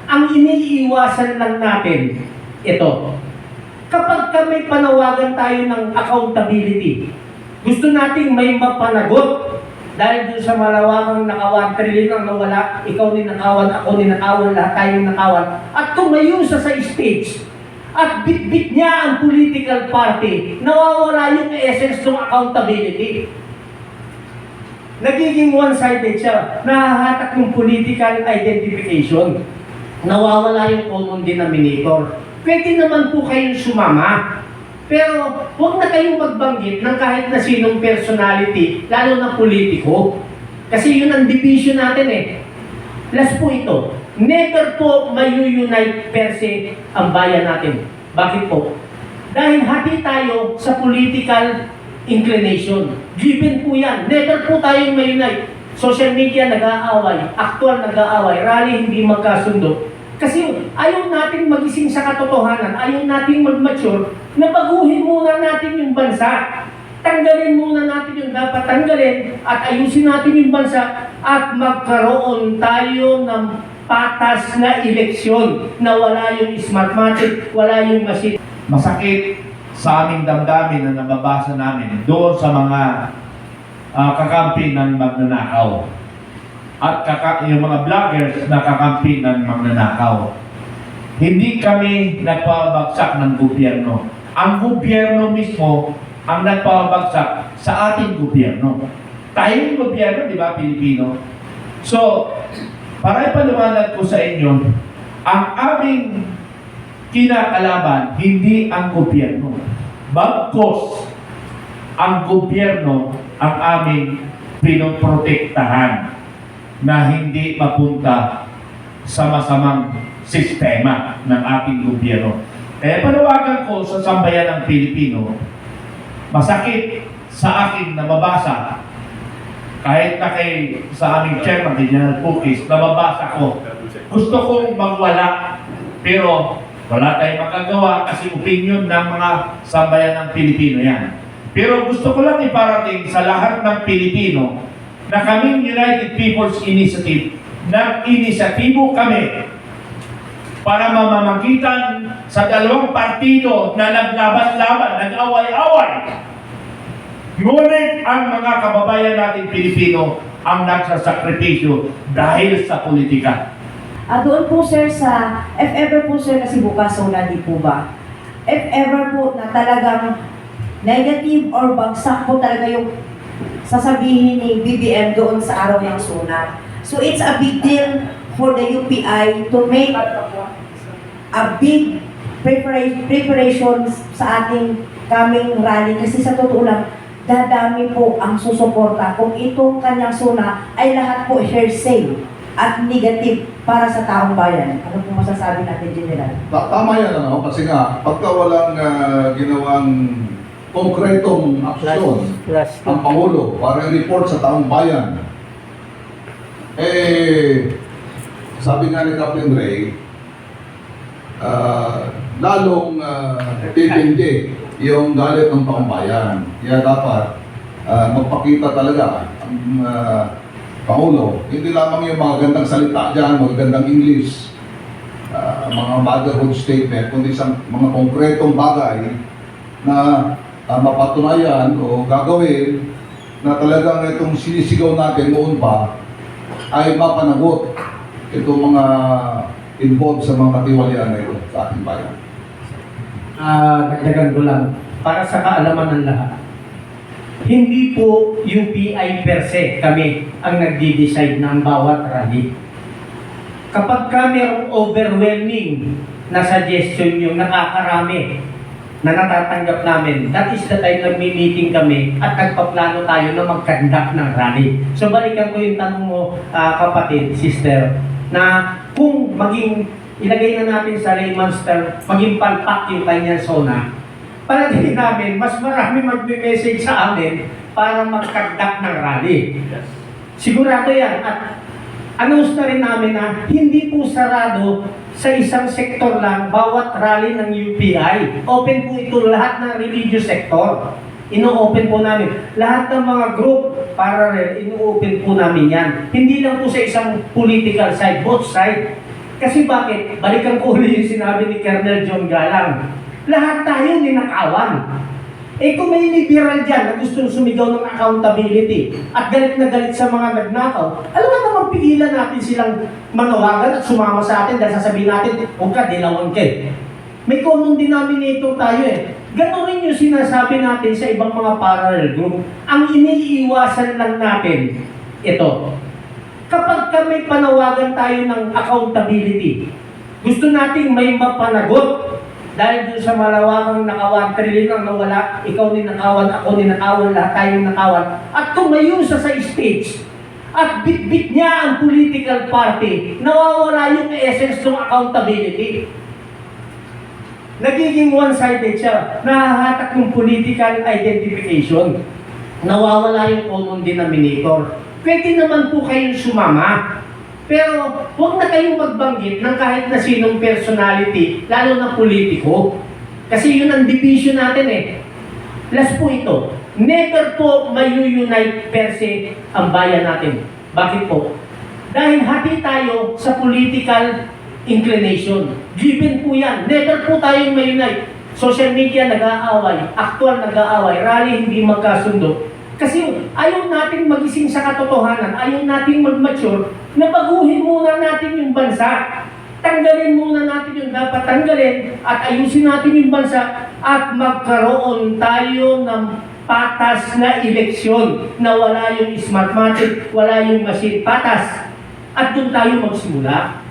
Ang iniiwasan lang natin, ito, kapag may panawagan tayo ng accountability, gusto nating may mapanagot dahil dun sa malawakang nakawan, trillion ang nawala, ikaw ninakawan, ako ninakawan, lahat tayong nakawan, at tumayo sa stage, at bit-bit niya ang political party, nawawala yung essence ng accountability. Nagiging one-sided siya, nahahatak ng political identification. Nawawala yung common denominator. Pwede naman po kayong sumama. Pero huwag na kayong magbanggit ng kahit na sinong personality, lalo na politiko. Kasi yun ang division natin eh. Last po ito, never po mayu-unite per se ang bayan natin. Bakit po? Dahil hati tayo sa political inclination. Given po yan. Never po tayong may-unite. Social media nag-aaway, actual nag-aaway, rally hindi magkasundo. Kasi ayaw natin magising sa katotohanan, ayaw natin mag-mature, na baguhin muna natin yung bansa. Tanggalin muna natin yung dapat tanggalin at ayusin natin yung bansa at magkaroon tayo ng patas na eleksyon na wala yung smartmatic, wala yung machine. Masakit sa aming damdamin na nababasa namin doon sa mga kakampi ng magnanakaw. At yung mga vloggers na kakampi ng magnanakaw. Hindi kami nagpabagsak ng gobyerno. Ang gobyerno mismo ang nagpabagsak sa ating gobyerno. Tayong gobyerno, di ba, Pilipino? So, para ipaliwanag ko sa inyo, ang aming kinakalaban, hindi ang gobyerno. Bagkos, ang gobyerno ang aming pinoprotektahan na hindi mapunta sa masamang sistema ng ating gobyerno. Kaya panawagan ko sa sambayan ng Pilipino, masakit sa akin na mabasa, kahit na sa aming chairman, General Pukis, nababasa ko, gusto kong magwala, pero wala tayong magagawa kasi opinion ng mga sambayan ng Pilipino yan. Pero gusto ko lang iparating sa lahat ng Pilipino na kaming United People's Initiative, nag-inisyatibo kami para mamamagitan sa dalawang partido na naglaban-laban, nag-away-away. Ngunit ang mga kababayan natin Pilipino ang nagsasakripisyo dahil sa politika. Doon po sir sa, if ever po sir kasi bukas wala di po ba? If ever po na talagang negative or bagsak po talaga yung sasabihin ni BBM doon sa araw ng SONA. So it's a big deal for the UPI to make a big preparations sa ating coming rally kasi sa totoo lang, dadami po ang susuporta kung itong kanyang SONA ay lahat po hearsay at negative para sa taong bayan. Ano po masasabi natin, General? Tama yan, ano? Kasi nga, pagka walang ginawang konkretong aksyon ang Pangulo para i-report sa taong bayan, sabi nga ni Captain Ray, lalong titindi yung galit ng taong bayan. Kaya dapat magpakita talaga ang Pangulo, hindi lamang yung mga gandang salita dyan, mga gandang English, mga motherhood statement, kundi sa mga konkretong bagay na mapatunayan o gagawin na talagang itong sinisigaw natin noon pa ay mapanagot itong mga involved sa mga katiwalian na ito sa ating bayan. Dagdagan ko lang, para sa kaalaman ng lahat, hindi po UPI per se kami ang nagdi-decide ng bawat rally. Kapag mayroong overwhelming na suggestion yung nakakarami na natatanggap namin, that is the time nagmi-meeting kami at nagpaplano tayo na mag-conduct ng rally. So balikan ko yung tanong mo, kapatid, sister, na kung maging, ilagay na natin sa layman's term, maging palpak yung kanyang SONA, palagay namin, mas marami magme-message sa amin para mag-conduct ng rally. Sigurado yan. At announce na rin namin na hindi po sarado sa isang sektor lang bawat rally ng UPI. Open po ito lahat ng religious sector. Ino-open po namin. Lahat ng mga group para ino-open po namin yan. Hindi lang po sa isang political side, both side. Kasi bakit? Balikan ko ulit yung sinabi ni Colonel John Galang. Lahat tayo ninakawan. Eh kung may liberal dyan na gustong sumigaw ng accountability at galit na galit sa mga nagnakaw, alam mo naman pigilan natin silang manawagan at sumama sa atin dahil sasabihin natin, huwag ka, dilawan ka. May common denominator tayo eh. Ganon rin yung sinasabi natin sa ibang mga parallel group. Ang iniiwasan lang natin, ito, kapag ka may panawagan tayo ng accountability, gusto nating may mapanagot dahil doon sa malawakang nakawan, trillion ang nawala, ikaw ninakawan, ako ninakawan, lahat tayong nakawan, at tumayo siya sa stage, at bit-bit niya ang political party, nawawala yung essence ng accountability. Nagiging one-sided siya, nahahatak yung political identification, nawawala yung common denominator. Pwede naman po kayong sumama, pero huwag na kayong magbanggit ng kahit na sinong personality, lalo na politiko. Kasi yun ang division natin eh. Last po ito, never po mayu-unite per se ang bayan natin. Bakit po? Dahil hati tayo sa political inclination. Given po yan. Never po tayong may-unite. Social media nag-aaway, actual nag-aaway, rally hindi magkasundo. Kasi ayaw natin magising sa katotohanan, ayaw natin mag-mature, na baguhin muna natin yung bansa. Tanggalin muna natin yung dapat tanggalin at ayusin natin yung bansa at magkaroon tayo ng patas na eleksyon na wala yung smartmatic, wala yung machine patas. At doon tayo magsimula.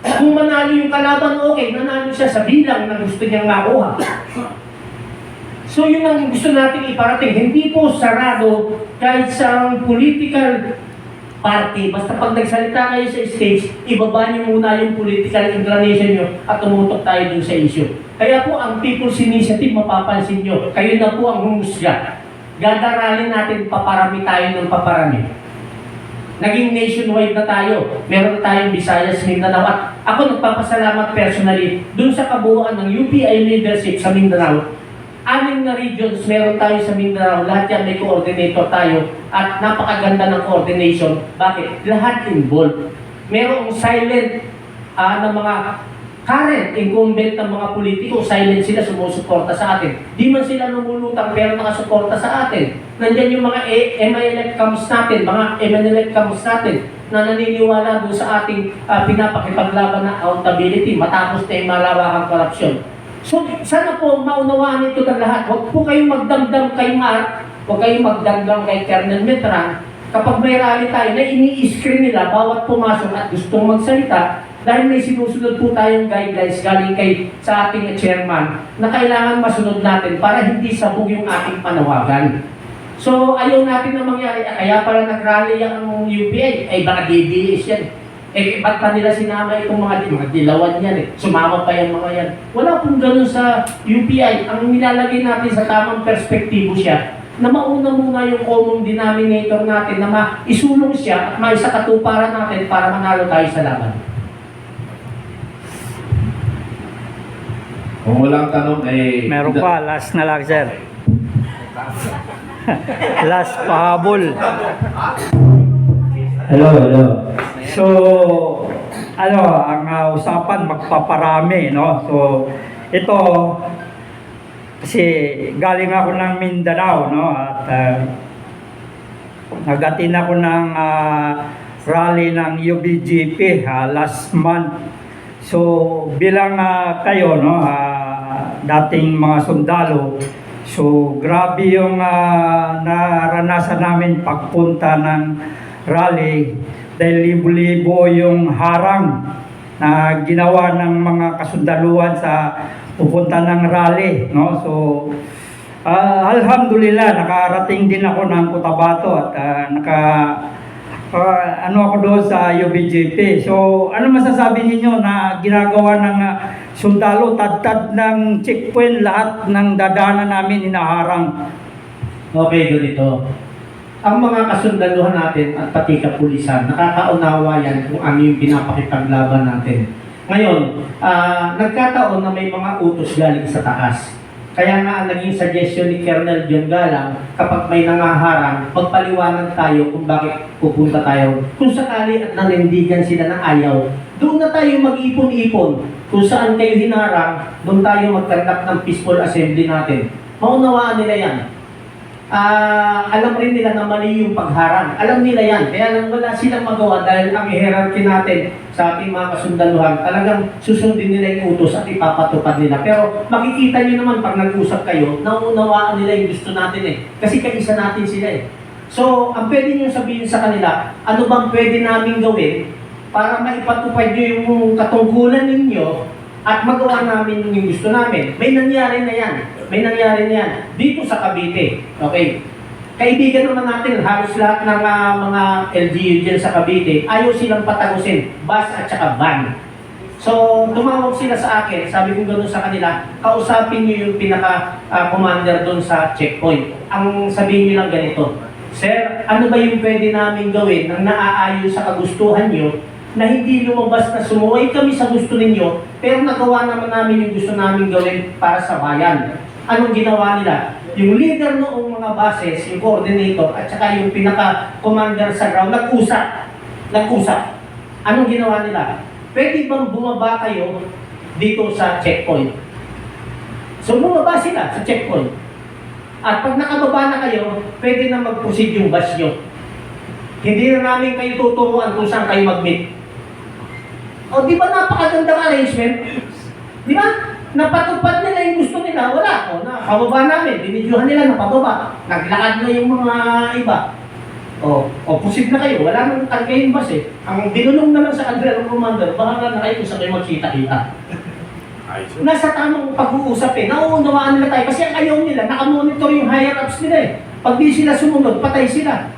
Kung manalo yung kalaban, okay, nanalo siya sa bilang na gusto niyang makuha. So yun ang gusto natin iparating. Hindi po sarado kahit sa political party. Basta pag nagsalita kayo sa stage, ibaba niyo muna yung political inclination niyo at tumutok tayo dun sa issue. Kaya po ang People's Initiative, mapapansin niyo, kayo na po ang humusga. Gadaralin natin, paparami tayo ng paparami. Naging nationwide na tayo. Meron tayong Visayas, Mindanao. At ako nagpapasalamat personally dun sa kabuuan ng UPI leadership sa Mindanao. 6 na regions meron tayo sa Mindanao, lahat yan may coordinator tayo at napakaganda ng coordination. Bakit? Lahat involved. Merong silent na mga current incumbent ng mga politiko, silent sila, sumusuporta sa atin. Di man sila lumulutang pero nakasuporta sa atin. Nandiyan yung mga MILF camps natin, mga MNLF camps natin na naniniwala doon sa ating pinapakipaglaban na accountability matapos na yung malawakang korupsyon. So, sana po maunawaan ito ng lahat. Huwag po kayong magdamdam kay Mark, huwag kayong magdamdam kay Colonel Metran. Kapag may rally tayo na ini-screen nila, bawat pumasok at gustong magsalita, dahil may sinusunod po tayong guidelines galing kay sa ating chairman na kailangan masunod natin para hindi sabog yung ating panawagan. So, ayaw natin na mangyari. Kaya pala nag-rally ang UPI, ay baka DDS yan. Eh, ba't pa nila sinama itong mga dilawan yan eh? Sumama pa yung mga yan. Wala pong ganun sa UPI. Ang nilalagay natin sa tamang perspektibo siya, na mauna muna yung common denominator natin, na maisulong siya at maisakatuparan natin para manalo tayo sa laban. Kung walang tanong, eh... Meron pa, last na lang, sir. Last pahabol. Hello. So, ang usapan magpaparami, no? So, ito kasi galing ako ng Mindanao, no? At nag-attend ako ng rally ng UBGP last month. So, bilang kayo, no, dating mga sundalo, so grabe yung naranasan namin pagpunta ng rally dahil libo-libo yung harang na ginawa ng mga kasundaluhan sa pupunta ng rally, no? So alhamdulillah nakarating din ako ng Cotabato at ako doon sa UBGP. So ano masasabi niyo na ginagawa ng sundalo, tad-tad ng checkpoint, lahat ng dadaanan namin inaharang? Okay, ganito. Ang mga kasundaluhan natin at pati kapulisan, nakakaunawa yan kung ano yung pinapakipaglaban natin. Ngayon, nagkataon na may mga utos galing sa taas. Kaya nga ang naging suggestion ni Colonel John Galang, kapag may nangaharang, magpaliwanag tayo kung bakit pupunta tayo. Kung sakali at nanindigan sila na ayaw, doon na tayo mag-ipon-ipon. Kung saan kayo hinarang, doon tayo mag-conduct ng peaceful assembly natin. Maunawaan nila yan. Alam rin nila na mali yung pagharang. Alam nila yan. Kaya lang wala silang magawa dahil ang hierarchy natin sa ating mga kasundaluhan, talagang susundin nila yung utos at ipapatupad nila. Pero makikita nyo naman pag nag-usap kayo, naunawaan nila yung gusto natin eh. Kasi kaisa natin sila eh. So, ang pwede nyo sabihin sa kanila, ano bang pwede namin gawin para maipatupad nyo yung katungkulan ninyo at magawa namin yung gusto namin. May nangyari na yan. May nangyari na yan. Dito sa Cavite. Okay. Kaibigan naman natin, halos lahat ng mga LGU dyan sa Cavite, ayaw silang patagusin. Bus at saka van. So, tumawag sila sa akin. Sabi ko gano'n sa kanila, kausapin nyo yung pinaka-commander doon sa checkpoint. Ang sabihin nyo lang ganito, Sir, ano ba yung pwede namin gawin nang naaayon sa kagustuhan nyo na hindi lumabas na sumuway kami sa gusto ninyo, pero nagawa naman namin yung gusto namin gawin para sa bayan. Anong ginawa nila? Yung leader noong mga bases, yung coordinator, at saka yung pinaka-commander sa ground, nag-usap. Anong ginawa nila? Pwede bang bumaba kayo dito sa checkpoint? So bumaba sila sa checkpoint. At pag nakababa na kayo, pwede na mag-proceed yung bus nyo. Hindi na namin kayo tuturuan kung saan kayo mag-meet. O, di ba napakagandang arrangement? Di ba? Napatupad nila yung gusto nila, wala. O, nakababa namin, binidyohan nila, napababa. Naglakad na yung mga iba. O, proceed na kayo, wala nang tagay yung bus eh. Ang binulong na lang sa kanila ng commander, bahala na kayo kung saan kayo magkita-kita. Nasa tamang pag-uusap eh, nauunawaan nila tayo. Kasi ang ayaw nila, nakamonitor yung higher-ups nila eh. Pag di sila sumunod, patay sila.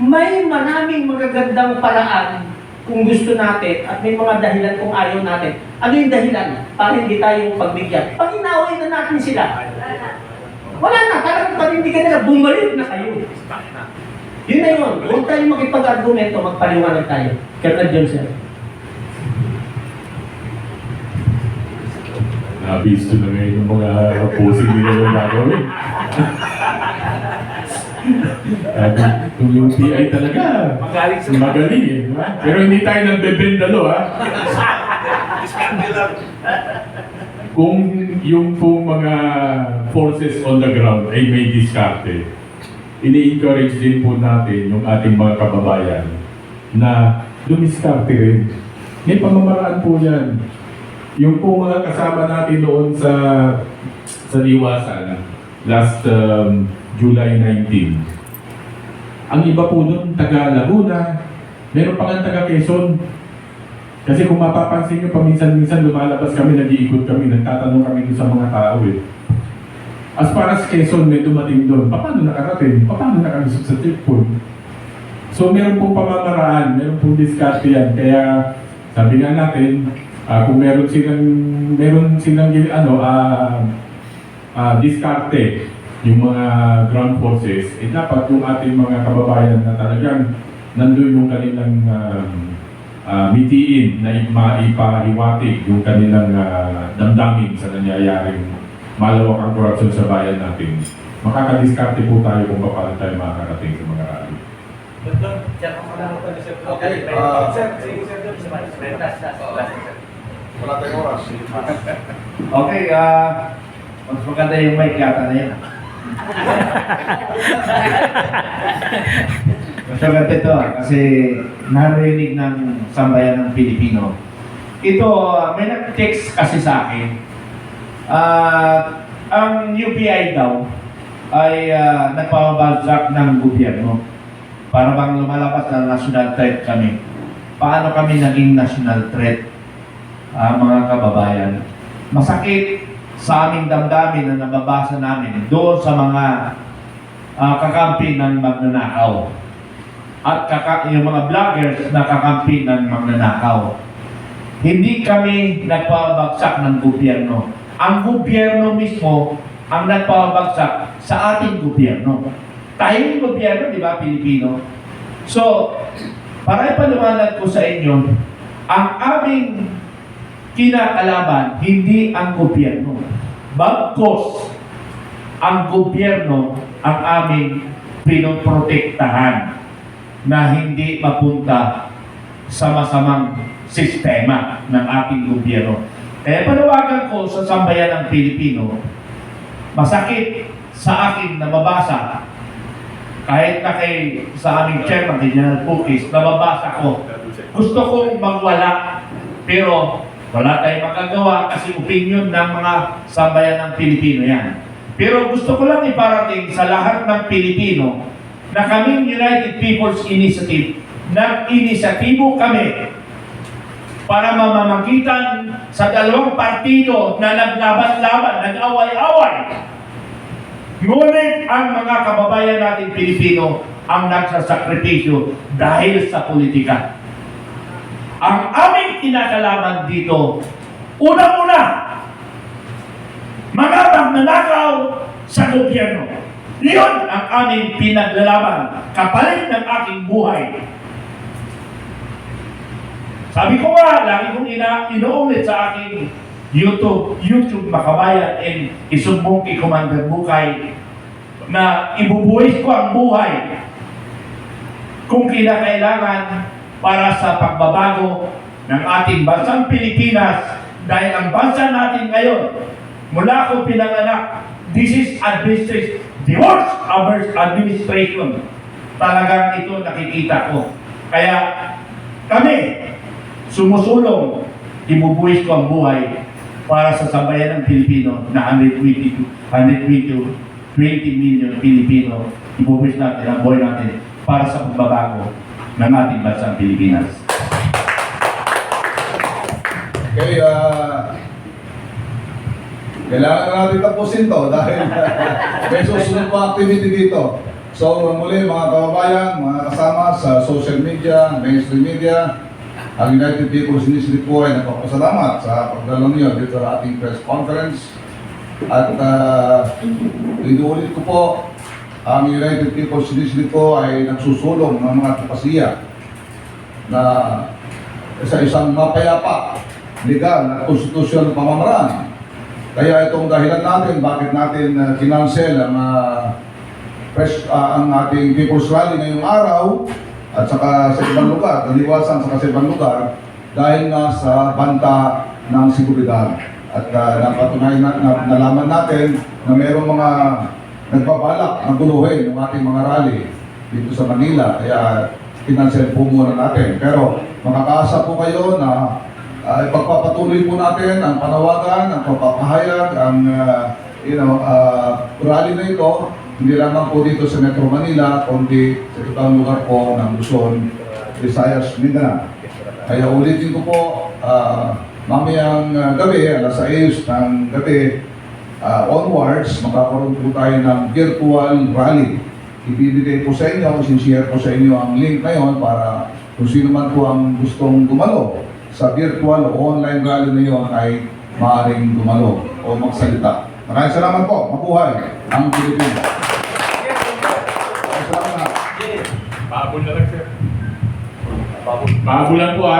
May maraming magagandang paraan kung gusto natin at may mga dahilan kung ayaw natin. Ano yung dahilan para hindi tayo pagbigyan? Pag inaway na natin sila, wala na, parang panindigan nila, bumalik na kayo. Yun na yun. Huwag tayo makipag-argumento, magpaliwanag tayo. Colonel Johnson. Nabisto na ngayon yung mga posing nila yung gagawin. Kung yung PI talaga, magaling eh. Di ba? Pero hindi tayo nagbebendalo ha. Kung yung pong mga forces on the ground ay may diskarte, ini-encourage din po natin yung ating mga kababayan na dumiskarte rin. May pamamaraan po yan. Yung po mga kasama natin noon sa Liwasan, last July 19. Ang iba po nun, taga Laguna, meron pa nga taga Quezon. Kasi kung mapapansin nyo, paminsan-minsan lumalabas kami, nag-iikot kami, nagtatanong kami doon sa mga tao eh. As far as Quezon, may dumating doon, paano nakarating? Paano nakalusot sa checkpoint? So meron pong pamamaraan, meron pong diskarte yan. Kaya sabi nga natin, kung meron silang diskarte yung mga ground forces, dapat yung ating mga kababayan na talagang nandun yung kanilang mitiin na maipahiwatig yung kanilang damdamin sa nangyayaring malawak ang korupsyon sa bayan natin. Makakadiskarte po tayo kung paano tayo makakarating sa mga rally. Okay, wala tayong oras. Okay, mas maganda yung mic yata na yan. Mas maganda ito kasi narinig ng sambayan ng Pilipino. Ito, may nag-text kasi sa akin. Ang UPI daw ay nagpapabagsak ng gobyerno. Para bang lumalabas na national threat kami. Paano kami naging national threat? Mga kababayan, masakit sa aming damdamin na nababasa namin doon sa mga kakampi ng magnanakaw at yung mga vloggers na kakampi ng magnanakaw. Hindi kami nagpabagsak ng gobyerno. Ang gobyerno mismo ang nagpabagsak sa ating gobyerno. Tayong gobyerno, di ba, Pilipino? So, para ipaliwanag ko sa inyo, ang aming kinakalaban, hindi ang gobyerno. Bagkos, ang gobyerno ang aming pinoprotektahan na hindi mapunta sa masamang sistema ng ating gobyerno. Kaya panawagan ko sa sambayan ng Pilipino, masakit sa akin na mabasa, kahit na sa aming chairman, General Pukis, nababasa ko. Gusto kong magwala, pero wala tayong magagawa kasi opinion ng mga sambayan ng Pilipino yan. Pero gusto ko lang iparating sa lahat ng Pilipino na kaming United People's Initiative, nag-inisyatibo kami para mamamagitan sa dalawang partido na naglaban-laban, nag-away-away. Ngunit ang mga kababayan natin Pilipino ang nagsasakripisyo dahil sa politika. Ang aming kinakalaban dito, unang-una, mga magnanakaw sa gobyerno. Iyon ang aming pinaglalaban, kapalit ng aking buhay. Sabi ko nga, lagi kong inuulit sa aking YouTube Makabayan and isumbong kay Commander Bukay na ibubuhis ko ang buhay kung kinakailangan para sa pagbabago ng ating bansang Pilipinas dahil ang bansa natin ngayon, mula ko pinanganak, this is the worst administration. Talagang ito nakikita ko. Kaya kami, sumusulong, ibubuhis ko ang buhay para sa sambayan ng Pilipino na 120 million Pilipino. Ibubuhis natin ang buhay natin para sa pagbabago ng ating bansang Pilipinas. Okay, kailangan na natin tapusin to dahil may susunod pa activity dito. So muli mga kababayan, mga kasama sa social media, mainstream media, ang United People's Initiative po ay nagpapasalamat sa pagdalo niyo dito sa ating press conference. At inuulit ko po, ang United People's Initiative po ay nagsusulong ng mga kapasiya na sa isang mapayapa, legal na konstitusyon pamamaraan. Kaya itong dahilan natin, bakit natin kinansel ang ating People's Rally ngayong araw at saka sa ibang lugar, naliwasan sa ibang lugar dahil nga sa banta ng seguridad. At napatunayan nalaman natin na mayroong mga nagbabalak na guluhin ng ating mga rally dito sa Manila. Kaya kinansel po muna natin. Pero makakaasa po kayo na ipagpapatuloy po natin ang panawagan, ang pagpapahayag, ang rally na ito, hindi lamang po dito sa Metro Manila, kundi sa ibang lugar po ng Luzon, Visayas, Mindanao. Kaya ulitin ko po, mamayang gabi, alas 6 ng gabi, onwards, magkakaroon po tayo ng virtual rally. Ibibigay po sa inyo, sinishare po sa inyo ang link ngayon para kung sino man po ang gustong dumalo sa virtual o online rally na yun ay maaaring dumalo o magsalita. Maraming salamat po. Mabuhay ang Pilipinas. Maraming salamat. Paabol na lang, sir. Paabol lang po,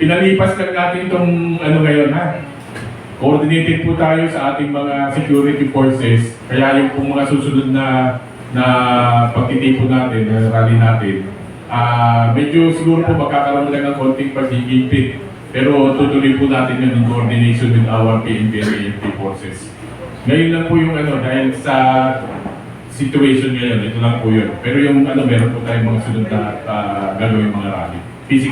Pinalipas lang natin itong ngayon, Coordinated po tayo sa ating mga security forces. Kaya yung pong mga susunod na pagtitipo natin, na rally natin, medyo siguro po magkakaroon lang ng konting pagigipit. Pero tutuloy po natin yun in coordination with our PNP and AFP forces. Ngayon lang po yung dahil sa situation ngayon, ito lang po yun. Pero yung meron po tayong mga sunod na gagawin mga rally. Physical